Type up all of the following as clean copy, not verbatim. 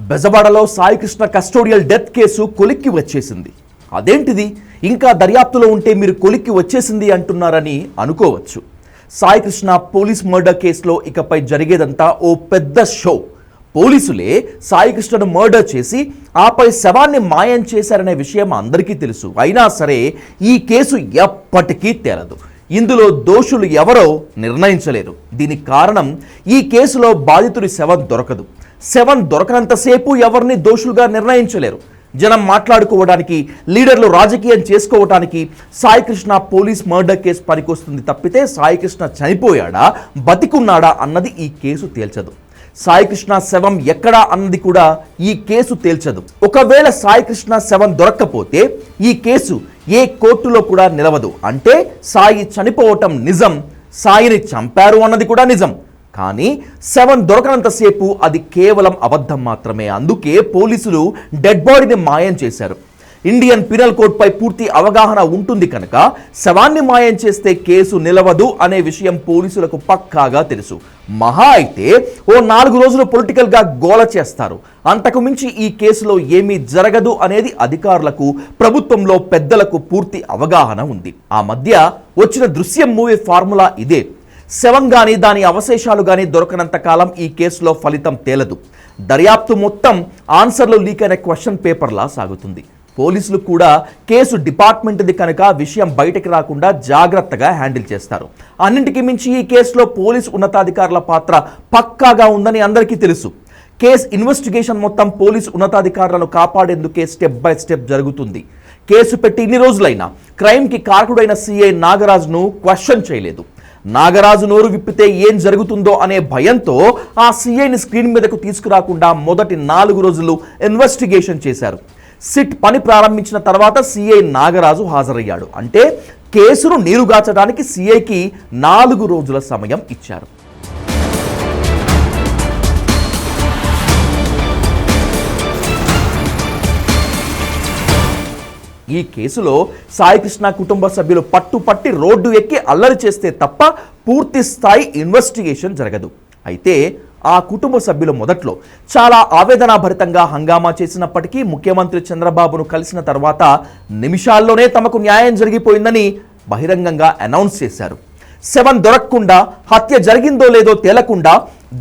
బెజవాడలో Saikrishna custodial death case కొలిక్కి వచ్చేసింది. అదేంటిది, ఇంకా దర్యాప్తులో ఉంటే మీరు కొలిక్కి వచ్చేసింది అంటున్నారని అనుకోవచ్చు. సాయికృష్ణ పోలీస్ మర్డర్ కేసులో ఇకపై జరిగేదంతా ఓ పెద్ద షో. పోలీసులే సాయికృష్ణను మర్డర్ చేసి ఆపై శవాన్ని మాయం చేశారనే విషయం అందరికీ తెలుసు. అయినా సరే ఈ కేసు ఎప్పటికీ తేలదు. ఇందులో దోషులు ఎవరో నిర్ణయించలేరు. దీనికి కారణం ఈ కేసులో బాధితుడి శవం దొరకదు. శవం దొరకనంతసేపు ఎవరిని దోషులుగా నిర్ణయించలేరు. జనం మాట్లాడుకోవడానికి, లీడర్లు రాజకీయం చేసుకోవడానికి సాయికృష్ణ పోలీస్ మర్డర్ కేసు పనికొస్తుంది తప్పితే సాయికృష్ణ చనిపోయాడా బతికున్నాడా అన్నది ఈ కేసు తేల్చదు. సాయికృష్ణ శవం ఎక్కడా అన్నది కూడా ఈ కేసు తేల్చదు. ఒకవేళ సాయికృష్ణ శవం దొరక్కపోతే ఈ కేసు ఏ కోర్టులో కూడా నిలవదు. అంటే సాయి చనిపోవటం నిజం, సాయిని చంపారు అన్నది కూడా నిజం. కానీ శవం దొరకనంతసేపు అది కేవలం అబద్ధం మాత్రమే. అందుకే పోలీసులు డెడ్ బాడీని మాయం చేశారు. ఇండియన్ పీనల్ కోడ్పై పూర్తి అవగాహన ఉంటుంది కనుక శవాన్ని మాయం చేస్తే కేసు నిలవదు అనే విషయం పోలీసులకు పక్కాగా తెలుసు. మహా అయితే ఓ 4 రోజులు పొలిటికల్గా గోల చేస్తారు. అంతకు మించి ఈ కేసులో ఏమీ జరగదు అనేది అధికారులకు, ప్రభుత్వంలో పెద్దలకు పూర్తి అవగాహన ఉంది. ఆ మధ్య వచ్చిన దృశ్యం మూవీ ఫార్ములా ఇదే. శవం కానీ దాని అవశేషాలు కానీ దొరకనంత కాలం ఈ కేసులో ఫలితం తేలదు. దర్యాప్తు మొత్తం ఆన్సర్లు లీక్ అయిన క్వశ్చన్ పేపర్లా సాగుతుంది. పోలీసులు కూడా కేసు డిపార్ట్మెంట్ది కనుక విషయం బయటకు రాకుండా జాగ్రత్తగా హ్యాండిల్ చేస్తారు. అన్నింటికి మించి ఈ కేసులో పోలీసు ఉన్నతాధికారుల పాత్ర పక్కాగా ఉందని అందరికీ తెలుసు. కేసు ఇన్వెస్టిగేషన్ మొత్తం పోలీసు ఉన్నతాధికారులను కాపాడేందుకే స్టెప్ బై స్టెప్ జరుగుతుంది. కేసు పెట్టి ఇన్ని రోజులైనా క్రైమ్కి కారకుడైన సిఐ నాగరాజును క్వశ్చన్ చేయలేదు. నాగరాజు నోరు విప్పితే ఏం జరుగుతుందో అనే భయంతో ఆ సిఐని స్క్రీన్ మీదకు తీసుకురాకుండా మొదటి 4 రోజులు ఇన్వెస్టిగేషన్ చేశారు. సిట్ పని ప్రారంభించిన తర్వాత సిఐ నాగరాజు హాజరయ్యాడు. అంటే కేసును నీరుగార్చడానికి సిఐకి 4 రోజుల సమయం ఇచ్చారు. ఈ కేసులో సాయికృష్ణ కుటుంబ సభ్యులు పట్టుపట్టి రోడ్డు ఎక్కి అల్లరి చేస్తే తప్ప పూర్తి స్థాయి ఇన్వెస్టిగేషన్ జరగదు. అయితే ఆ కుటుంబ సభ్యులు మొదట్లో చాలా ఆవేదనాభరితంగా హంగామా చేసినప్పటికీ ముఖ్యమంత్రి చంద్రబాబును కలిసిన తర్వాత నిమిషాల్లోనే తమకు న్యాయం జరిగిపోయిందని బహిరంగంగా అనౌన్స్ చేశారు. శవం దొరకకుండా, హత్య జరిగిందో లేదో తేలకుండా,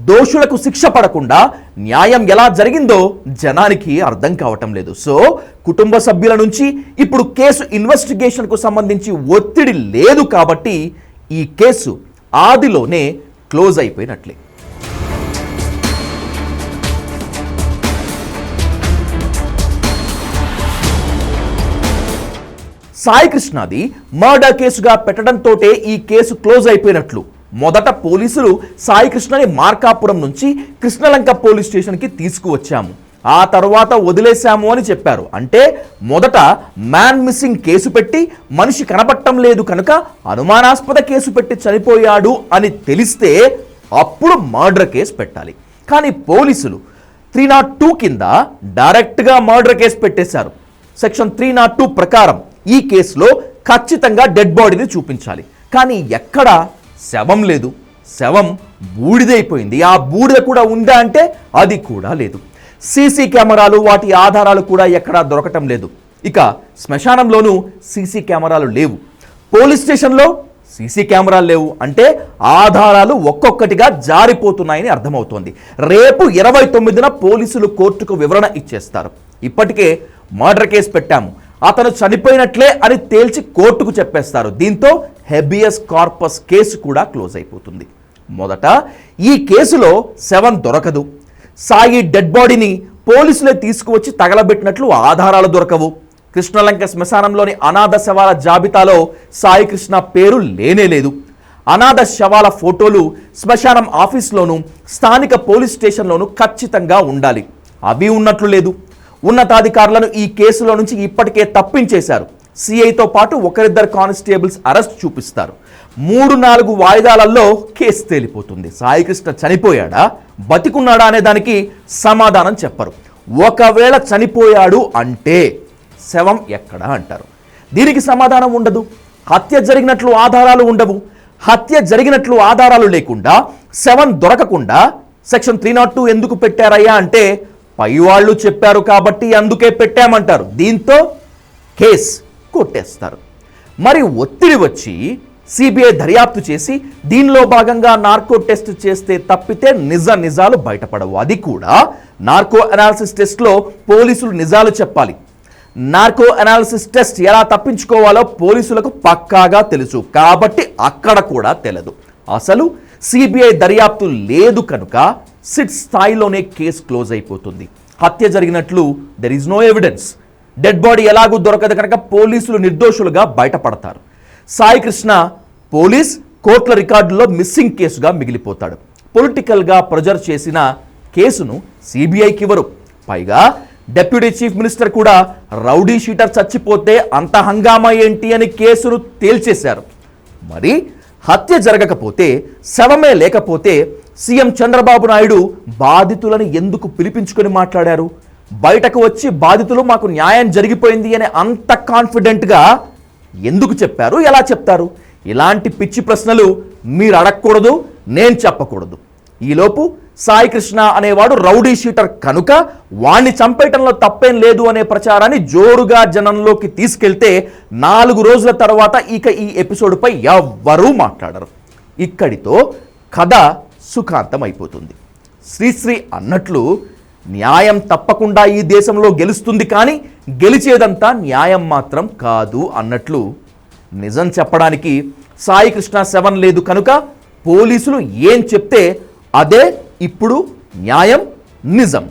దోషులకు శిక్ష పడకుండా న్యాయం ఎలా జరిగిందో జనానికి అర్థం కావటం లేదు. సో కుటుంబ సభ్యుల నుంచి ఇప్పుడు కేసు ఇన్వెస్టిగేషన్కు సంబంధించి ఒత్తిడి లేదు కాబట్టి ఈ కేసు ఆదిలోనే క్లోజ్ అయిపోయినట్లే. సాయికృష్ణది మర్డర్ కేసుగా పెట్టడంతోటే ఈ కేసు క్లోజ్ అయిపోయినట్లు. మొదట పోలీసులు సాయికృష్ణని మార్కాపురం నుంచి కృష్ణలంక పోలీస్ స్టేషన్కి తీసుకువచ్చాము, ఆ తర్వాత వదిలేశాము అని చెప్పారు. అంటే మొదట మ్యాన్ మిస్సింగ్ కేసు పెట్టి మనిషి కనపడటం లేదు కనుక అనుమానాస్పద కేసు పెట్టి చనిపోయాడు అని తెలిస్తే అప్పుడు మర్డర్ కేసు పెట్టాలి. కానీ పోలీసులు 302 కింద డైరెక్ట్గా మర్డర్ కేసు పెట్టేశారు. సెక్షన్ 302 ప్రకారం ఈ కేసులో ఖచ్చితంగా డెడ్ బాడీని చూపించాలి. కానీ ఎక్కడ శవం లేదు, శవం బూడిదైపోయింది. ఆ బూడిద కూడా ఉందా అంటే అది కూడా లేదు. సీసీ కెమెరాలు, వాటి ఆధారాలు కూడా ఎక్కడా దొరకటం లేదు. ఇక శ్మశానంలోనూ సీసీ కెమెరాలు లేవు. పోలీస్ స్టేషన్లో సీసీ కెమెరాలు లేవు. అంటే ఆధారాలు ఒక్కొక్కటిగా జారిపోతున్నాయని అర్థమవుతోంది. రేపు 29న పోలీసులు కోర్టుకు వివరణ ఇచ్చేస్తారు. ఇప్పటికే మర్డర్ కేసు పెట్టాము, అతను చనిపోయినట్లే అని తేల్చి కోర్టుకు చెప్పేస్తారు. దీంతో హెబియస్ కార్పస్ కేసు కూడా క్లోజ్ అయిపోతుంది. మొదట ఈ కేసులో శవం దొరకదు. సాయి డెడ్ బాడీని పోలీసులే తీసుకువచ్చి తగలబెట్టినట్లు ఆధారాలు దొరకవు. కృష్ణలంక శ్మశానంలోని అనాథ శవాల జాబితాలో సాయికృష్ణ పేరు లేనేలేదు. అనాథ శవాల ఫోటోలు శ్మశానం ఆఫీస్లోనూ స్థానిక పోలీస్ స్టేషన్లోనూ ఖచ్చితంగా ఉండాలి. అవి ఉన్నట్లు లేదు. ఉన్నతాధికారులను ఈ కేసులో నుంచి ఇప్పటికే తప్పించేశారు. సిఐతో పాటు 1-2 కానిస్టేబుల్స్ అరెస్ట్ చూపిస్తారు. 3-4 వాయిదాలలో కేసు తేలిపోతుంది. సాయికృష్ణ చనిపోయాడా బతికున్నాడా అనే దానికి సమాధానం చెప్పరు. ఒకవేళ చనిపోయాడు అంటే శవం ఎక్కడా అంటారు. దీనికి సమాధానం ఉండదు. హత్య జరిగినట్లు ఆధారాలు ఉండవు. హత్య జరిగినట్లు ఆధారాలు లేకుండా శవం దొరకకుండా సెక్షన్ 302 ఎందుకు పెట్టారయ్యా అంటే పై వాళ్ళు చెప్పారు కాబట్టి అందుకే పెట్టామంటారు. దీంతో కేస్ కొట్టేస్తారు. మరి ఒత్తిడి వచ్చి సిబిఐ దర్యాప్తు చేసి దీనిలో భాగంగా నార్కో టెస్ట్ చేస్తే తప్పితే నిజాలు బయటపడవు. అది కూడా నార్కో అనాలిసిస్ టెస్ట్లో పోలీసులు నిజాలు చెప్పాలి. నార్కో అనాలిసిస్ టెస్ట్ ఎలా తప్పించుకోవాలో పోలీసులకు పక్కాగా తెలుసు. కాబట్టి అక్కడ కూడా తెలియదు. అసలు సిబిఐ దర్యాప్తు లేదు కనుక సిట్ స్థాయిలోనే కేసు క్లోజ్ అయిపోతుంది. హత్య జరిగినట్లు there is no evidence. Dead body ఎలాగూ దొరకదు కనుక పోలీసులు నిర్దోషులుగా బయటపడతారు. సాయి కృష్ణ పోలీస్ కోర్టుల రికార్డుల్లో మిస్సింగ్ కేసుగా మిగిలిపోతాడు. పొలిటికల్గా ప్రెజర్ చేసిన కేసును సిబిఐకి ఇవ్వరు. పైగా డిప్యూటీ చీఫ్ మినిస్టర్ కూడా రౌడీ షీటర్ చచ్చిపోతే అంత హంగామా ఏంటి అని కేసును తేల్చేశారు. మరి హత్య జరగకపోతే, శవమే లేకపోతే సీఎం చంద్రబాబు నాయుడు బాధితులను ఎందుకు పిలిపించుకొని మాట్లాడారు? బయటకు వచ్చి బాధితులు మాకు న్యాయం జరిగిపోయింది అని అంత కాన్ఫిడెంట్గా ఎందుకు చెప్పారు? ఎలా చెప్తారు? ఇలాంటి పిచ్చి ప్రశ్నలు మీరు అడగకూడదు, నేను చెప్పకూడదు. ఈలోపు సాయి కృష్ణ అనేవాడు రౌడీ షీటర్ కనుక వాణ్ణి చంపేయటంలో తప్పేం లేదు అనే ప్రచారాన్ని జోరుగా జనంలోకి తీసుకెళ్తే 4 రోజుల తర్వాత ఇక ఈ ఎపిసోడ్పై ఎవ్వరూ మాట్లాడరు. ఇక్కడితో కథ సుఖాంతం అయిపోతుంది. శ్రీశ్రీ అన్నట్లు న్యాయం తప్పకుండా ఈ దేశంలో గెలుస్తుంది, కానీ గెలిచేదంతా న్యాయం మాత్రం కాదు అన్నట్లు నిజం చెప్పడానికి సాయి కృష్ణ శవం లేదు కనుక పోలీసులు ఏం చెప్తే అదే ఇప్పుడు న్యాయం, నిజం.